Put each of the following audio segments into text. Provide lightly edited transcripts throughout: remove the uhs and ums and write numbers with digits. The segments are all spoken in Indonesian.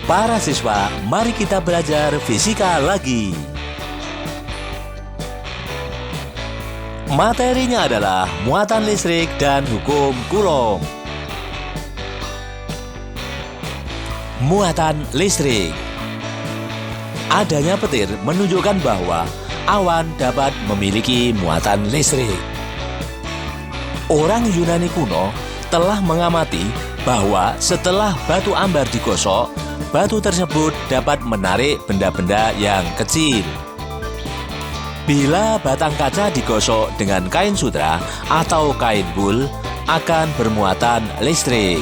Para siswa, mari kita belajar fisika lagi. Materinya adalah muatan listrik dan hukum Coulomb. Muatan listrik. Adanya petir menunjukkan bahwa awan dapat memiliki muatan listrik. Orang Yunani kuno telah mengamati bahwa setelah batu ambar digosok, batu tersebut dapat menarik benda-benda yang kecil. Bila batang kaca digosok dengan kain sutra atau kain wol, akan bermuatan listrik.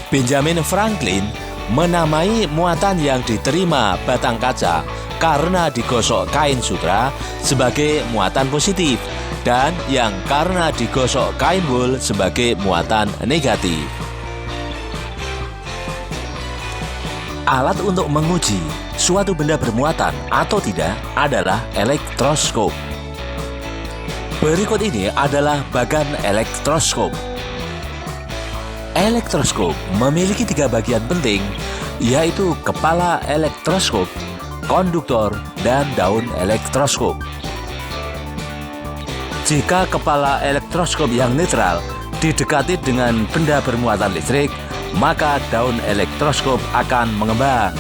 Benjamin Franklin menamai muatan yang diterima batang kaca karena digosok kain sutra sebagai muatan positif dan yang karena digosok kain wol sebagai muatan negatif. Alat untuk menguji suatu benda bermuatan atau tidak adalah elektroskop. Berikut ini adalah bagan elektroskop. Elektroskop memiliki 3 bagian penting, yaitu kepala elektroskop, konduktor, dan daun elektroskop. Jika kepala elektroskop yang netral didekati dengan benda bermuatan listrik, maka daun elektroskop akan mengembang.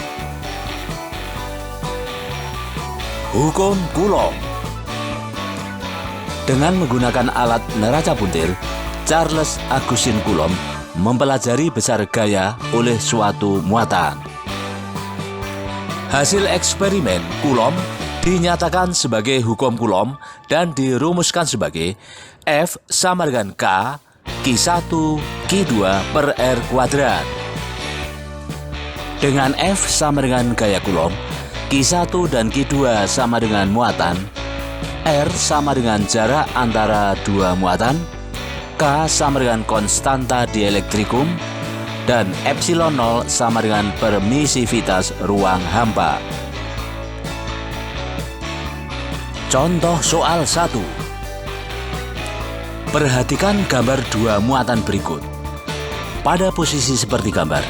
Hukum Coulomb. Dengan menggunakan alat neraca puntir, Charles Augustin Coulomb mempelajari besar gaya oleh suatu muatan. Hasil eksperimen Coulomb dinyatakan sebagai hukum Coulomb dan dirumuskan sebagai F sama dengan K Q1 Q2 per R kuadrat. Dengan F sama dengan gaya Coulomb, Q1 dan Q2 sama dengan muatan, R sama dengan jarak antara dua muatan, K sama dengan konstanta dielektrikum, dan epsilon 0 sama dengan permisivitas ruang hampa. Contoh soal 1. Perhatikan gambar dua muatan berikut. Pada posisi seperti gambar,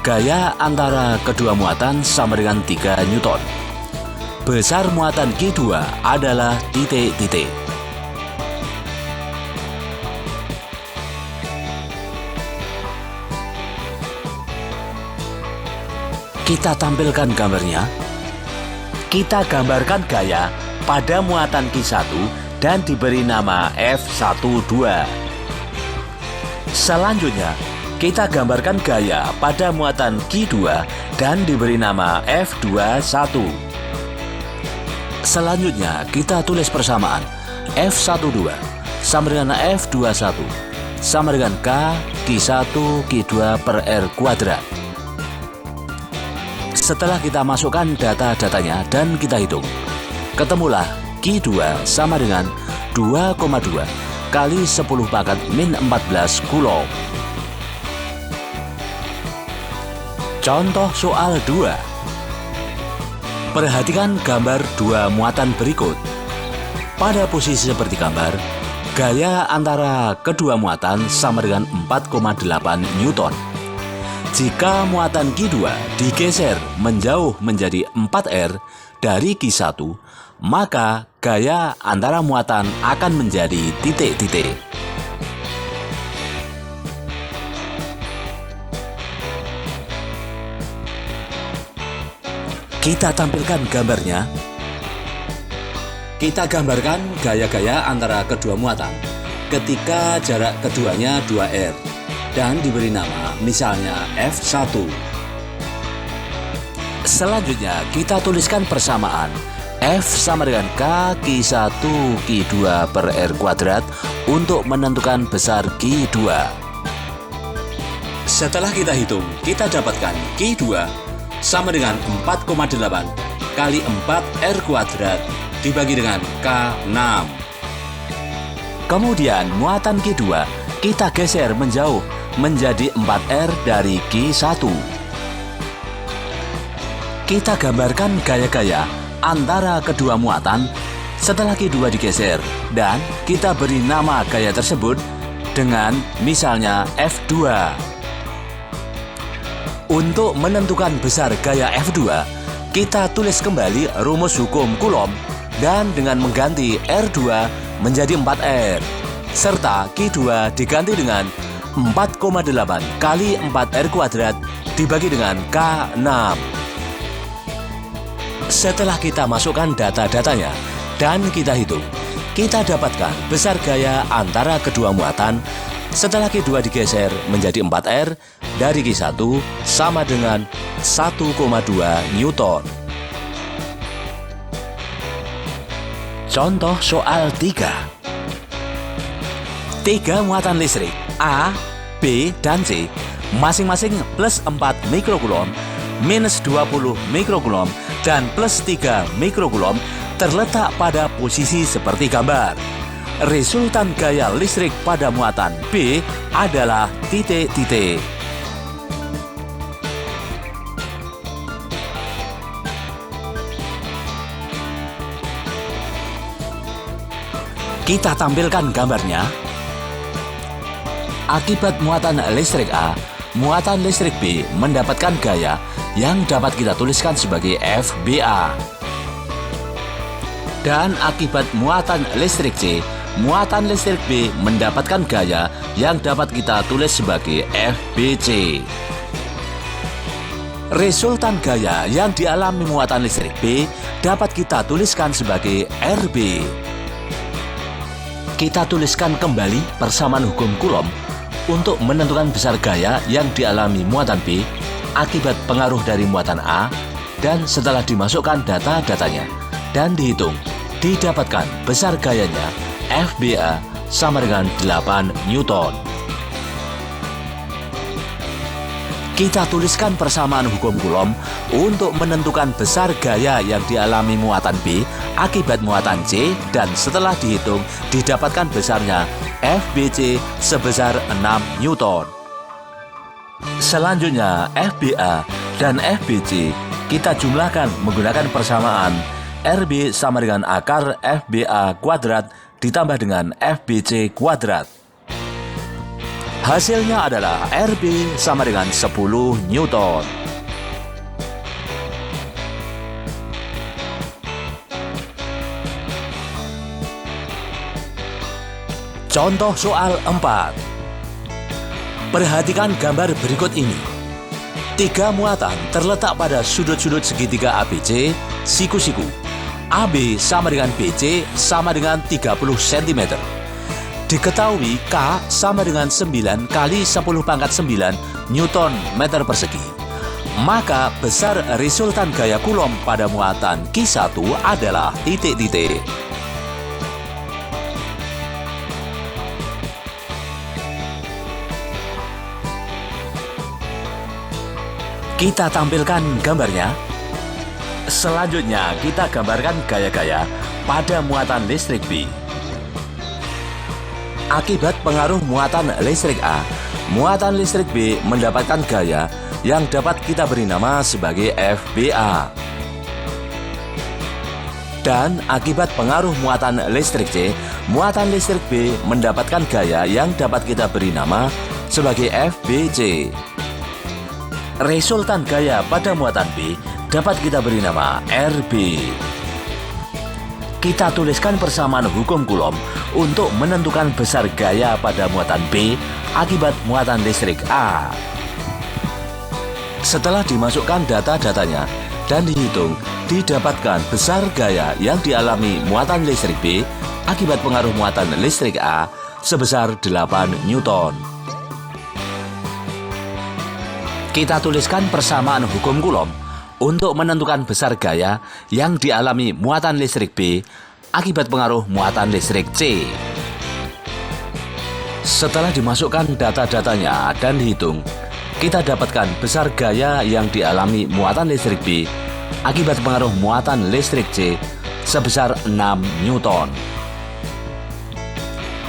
gaya antara kedua muatan sama dengan 3 Newton. Besar muatan Q2 adalah titik-titik. Kita tampilkan gambarnya. Kita gambarkan gaya pada muatan Q1 dan diberi nama F12. Selanjutnya, kita gambarkan gaya pada muatan Q2 dan diberi nama F21. Selanjutnya, kita tulis persamaan. F12 sama dengan F21 sama dengan K Q1 Q2 per R kuadrat. Setelah kita masukkan data-datanya dan kita hitung, ketemulah Q2 sama dengan 2,2 kali 10 pangkat min 14 Coulomb. Contoh soal 2. Perhatikan gambar dua muatan berikut. Pada posisi seperti gambar, gaya antara kedua muatan sama dengan 4,8 Newton. Jika muatan Q2 digeser menjauh menjadi 4R dari Q1, maka gaya antara muatan akan menjadi titik-titik. Kita tampilkan gambarnya. Kita gambarkan gaya-gaya antara kedua muatan ketika jarak keduanya 2R dan diberi nama misalnya F1. Selanjutnya kita tuliskan persamaan F sama dengan K Q1 Q2 per R kuadrat untuk menentukan besar Q2. Setelah kita hitung, kita dapatkan Q2 sama dengan 4,8 kali 4 R kuadrat dibagi dengan K6. Kemudian muatan Q2 kita geser menjauh menjadi 4R dari Q1. Kita gambarkan gaya-gaya antara kedua muatan setelah Q2 digeser dan kita beri nama gaya tersebut dengan misalnya F2. Untuk menentukan besar gaya F2, kita tulis kembali rumus hukum Coulomb dan dengan mengganti R2 menjadi 4R, serta Q2 diganti dengan 4,8 kali 4R kuadrat dibagi dengan K6. Setelah kita masukkan data-datanya dan kita hitung, kita dapatkan besar gaya antara kedua muatan setelah Q2 digeser menjadi 4R dari Q1 sama dengan 1,2 Newton. Contoh soal 3. 3 muatan listrik A, B, dan C masing-masing plus 4 mikrokulom, minus 20 mikrokulom, dan plus 3 mikrokulom terletak pada posisi seperti gambar. Resultan gaya listrik pada muatan B adalah titik-titik. Kita tampilkan gambarnya. Akibat muatan listrik A, muatan listrik B mendapatkan gaya yang dapat kita tuliskan sebagai FBA. Dan akibat muatan listrik C, muatan listrik B mendapatkan gaya yang dapat kita tulis sebagai FBC. Resultan gaya yang dialami muatan listrik B dapat kita tuliskan sebagai RB. Kita tuliskan kembali persamaan hukum Coulomb untuk menentukan besar gaya yang dialami muatan B akibat pengaruh dari muatan A, dan setelah dimasukkan data-datanya dan dihitung, didapatkan besar gayanya FBA sama dengan 8 Newton. Kita tuliskan persamaan hukum Coulomb untuk menentukan besar gaya yang dialami muatan B akibat muatan C, dan setelah dihitung didapatkan besarnya FBC sebesar 6 Newton. Selanjutnya FBA dan FBC kita jumlahkan menggunakan persamaan RB sama dengan akar FBA kuadrat ditambah dengan FBC kuadrat. Hasilnya adalah RB sama dengan 10 Newton. Contoh soal 4. Perhatikan gambar berikut ini. 3 muatan terletak pada sudut-sudut segitiga ABC, siku-siku. AB sama dengan BC sama dengan 30 cm. Diketahui K sama dengan 9 kali 10 pangkat 9 Newton meter persegi. Maka besar resultan gaya Coulomb pada muatan Q1 adalah titik-titik. Kita tampilkan gambarnya. Selanjutnya kita gambarkan gaya-gaya pada muatan listrik B. Akibat pengaruh muatan listrik A, muatan listrik B mendapatkan gaya yang dapat kita beri nama sebagai FBA. Dan akibat pengaruh muatan listrik C, muatan listrik B mendapatkan gaya yang dapat kita beri nama sebagai FBC. Resultan gaya pada muatan B dapat kita beri nama RB. Kita tuliskan persamaan hukum Coulomb untuk menentukan besar gaya pada muatan B akibat muatan listrik A. Setelah dimasukkan data-datanya dan dihitung, didapatkan besar gaya yang dialami muatan listrik B akibat pengaruh muatan listrik A sebesar 8 Newton. Kita tuliskan persamaan hukum Coulomb untuk menentukan besar gaya yang dialami muatan listrik B akibat pengaruh muatan listrik C. Setelah dimasukkan data-datanya dan dihitung, kita dapatkan besar gaya yang dialami muatan listrik B akibat pengaruh muatan listrik C sebesar 6 Newton.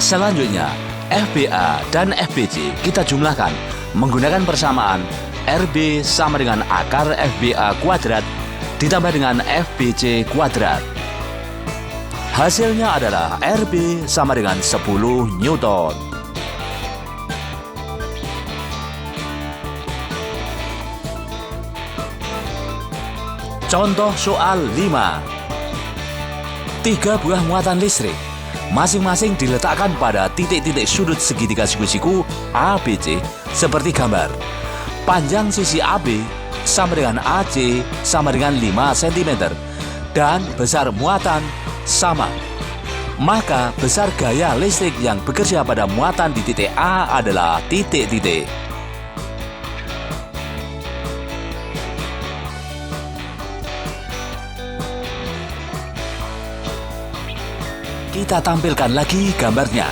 Selanjutnya, FBA dan FBC kita jumlahkan menggunakan persamaan RB sama dengan akar FBA kuadrat ditambah dengan FBC kuadrat. Hasilnya adalah RB sama dengan 10 Newton. Contoh soal 5. 3 buah muatan listrik masing-masing diletakkan pada titik-titik sudut segitiga siku-siku ABC seperti gambar. Panjang sisi AB sama dengan AC sama dengan 5 cm dan besar muatan sama. Maka besar gaya listrik yang bekerja pada muatan di titik A adalah titik-titik. Kita tampilkan lagi gambarnya.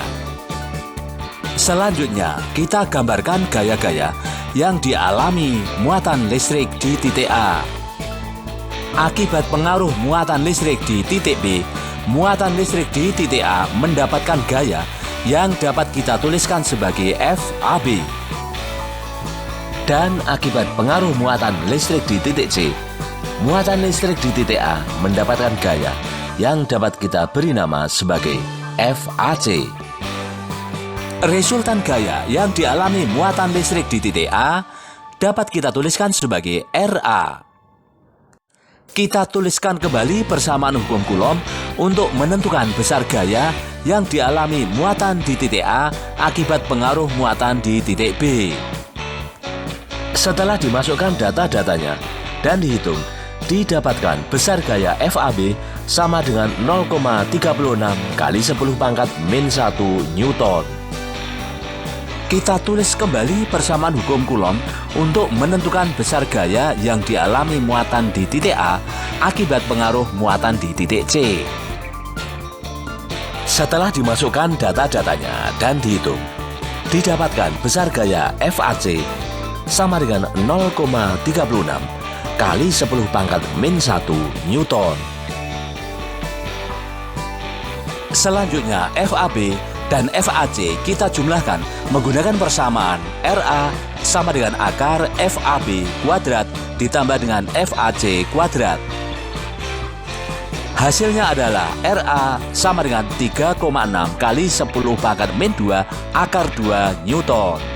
Selanjutnya, kita gambarkan gaya-gaya yang dialami muatan listrik di titik A. Akibat pengaruh muatan listrik di titik B, muatan listrik di titik A mendapatkan gaya yang dapat kita tuliskan sebagai FAB. Dan akibat pengaruh muatan listrik di titik C, muatan listrik di titik A mendapatkan gaya yang dapat kita beri nama sebagai FAC. Resultan gaya yang dialami muatan listrik di titik A dapat kita tuliskan sebagai RA. Kita tuliskan kembali persamaan hukum Coulomb untuk menentukan besar gaya yang dialami muatan di titik A akibat pengaruh muatan di titik B. Setelah dimasukkan data-datanya dan dihitung, didapatkan besar gaya FAB sama dengan 0,36 kali 10⁻⁻⁻⁴ Newton. Kita tulis kembali persamaan hukum Coulomb untuk menentukan besar gaya yang dialami muatan di titik A akibat pengaruh muatan di titik C. Setelah dimasukkan data-datanya dan dihitung, didapatkan besar gaya FAC sama dengan 0,36 kali 10⁻⁻⁴ Newton. Selanjutnya FAB dan FAC kita jumlahkan menggunakan persamaan RA sama dengan akar FAB kuadrat ditambah dengan FAC kuadrat. Hasilnya adalah RA sama dengan 3,6 kali 10⁻⁻⁴ akar 2 Newton.